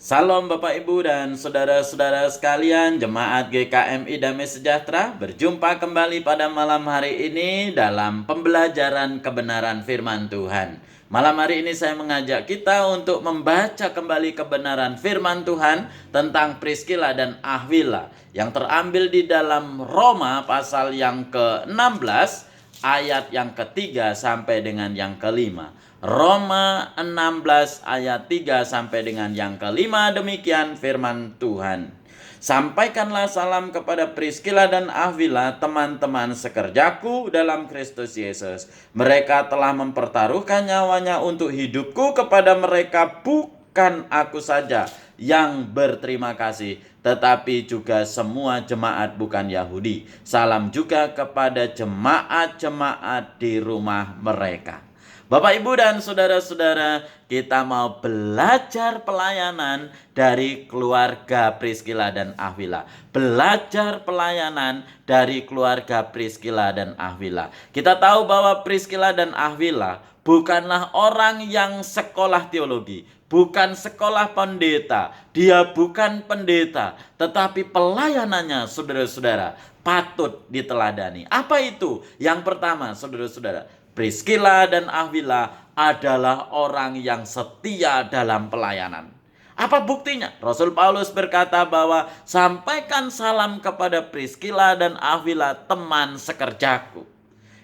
Salam Bapak Ibu dan saudara-saudara sekalian, jemaat GKMI Damai Sejahtera, berjumpa kembali pada malam hari ini dalam pembelajaran kebenaran firman Tuhan. Malam hari ini saya mengajak kita untuk membaca kembali kebenaran firman Tuhan tentang Priskila dan Akwila yang terambil di dalam Roma pasal yang ke-16 ayat yang ketiga sampai dengan yang kelima. Roma 16 ayat 3 sampai dengan yang kelima, demikian firman Tuhan. Sampaikanlah salam kepada Priskila dan Akwila, teman-teman sekerjaku dalam Kristus Yesus. Mereka telah mempertaruhkan nyawanya untuk hidupku. Kepada mereka bukan aku saja yang berterima kasih, tetapi juga semua jemaat bukan Yahudi. Salam juga kepada jemaat-jemaat di rumah mereka. Bapak, Ibu, dan saudara-saudara, kita mau belajar pelayanan dari keluarga Priskila dan Akwila. Belajar pelayanan dari keluarga Priskila dan Akwila. Kita tahu bahwa Priskila dan Akwila bukanlah orang yang sekolah teologi, bukan sekolah pendeta. Dia bukan pendeta, tetapi pelayanannya, saudara-saudara, patut diteladani. Apa itu? Yang pertama, saudara-saudara, Priskila dan Akwila adalah orang yang setia dalam pelayanan. Apa buktinya? Rasul Paulus berkata bahwa sampaikan salam kepada Priskila dan Akwila, teman sekerjaku.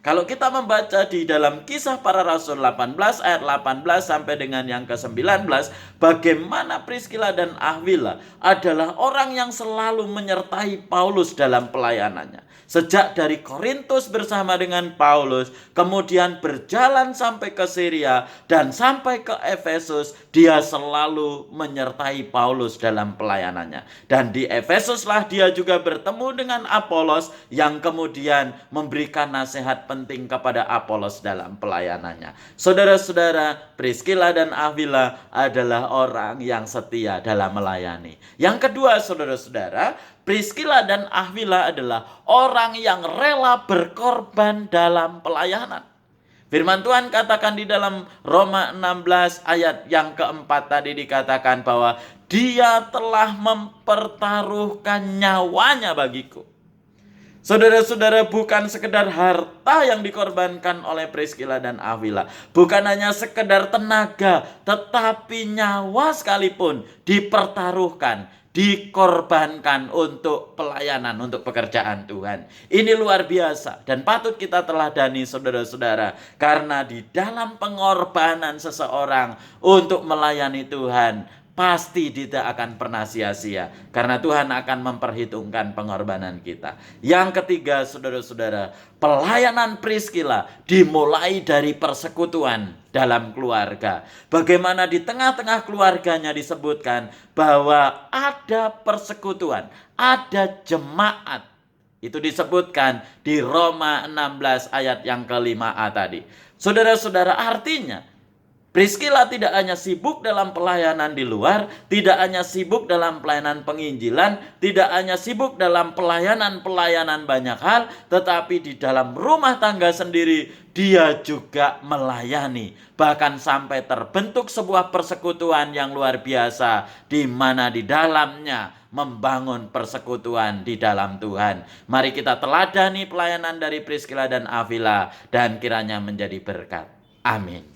Kalau kita membaca di dalam Kisah Para Rasul 18 ayat 18 sampai dengan yang ke-19, bagaimana Priskila dan Akwila adalah orang yang selalu menyertai Paulus dalam pelayanannya. Sejak dari Korintus bersama dengan Paulus, kemudian berjalan sampai ke Syria dan sampai ke Efesus, dia selalu menyertai Paulus dalam pelayanannya. Dan di Efesuslah dia juga bertemu dengan Apolos yang kemudian memberikan nasihat penting kepada Apolos dalam pelayanannya. Saudara-saudara, Priskila dan Akwila adalah orang yang setia dalam melayani. Yang kedua, saudara-saudara, Priskila dan Akwila adalah orang yang rela berkorban dalam pelayanan. Firman Tuhan katakan di dalam Roma 16 ayat yang keempat tadi, dikatakan bahwa dia telah mempertaruhkan nyawanya bagiku. Saudara-saudara, bukan sekedar harta yang dikorbankan oleh Priskila dan Akwila. Bukan hanya sekedar tenaga, tetapi nyawa sekalipun dipertaruhkan, dikorbankan untuk pelayanan, untuk pekerjaan Tuhan. Ini luar biasa dan patut kita teladani, saudara-saudara. Karena di dalam pengorbanan seseorang untuk melayani Tuhan, pasti tidak akan pernah sia-sia, karena Tuhan akan memperhitungkan pengorbanan kita. Yang ketiga, saudara-saudara, pelayanan Priskila dimulai dari persekutuan dalam keluarga. Bagaimana di tengah-tengah keluarganya disebutkan bahwa ada persekutuan, ada jemaat. Itu disebutkan di Roma 16 ayat yang ke-5a tadi. Saudara-saudara, artinya Priskila tidak hanya sibuk dalam pelayanan di luar, tidak hanya sibuk dalam pelayanan penginjilan, tidak hanya sibuk dalam pelayanan-pelayanan banyak hal, tetapi di dalam rumah tangga sendiri dia juga melayani. Bahkan sampai terbentuk sebuah persekutuan yang luar biasa, di mana di dalamnya membangun persekutuan di dalam Tuhan. Mari kita teladani pelayanan dari Priskila dan Akwila dan kiranya menjadi berkat. Amin.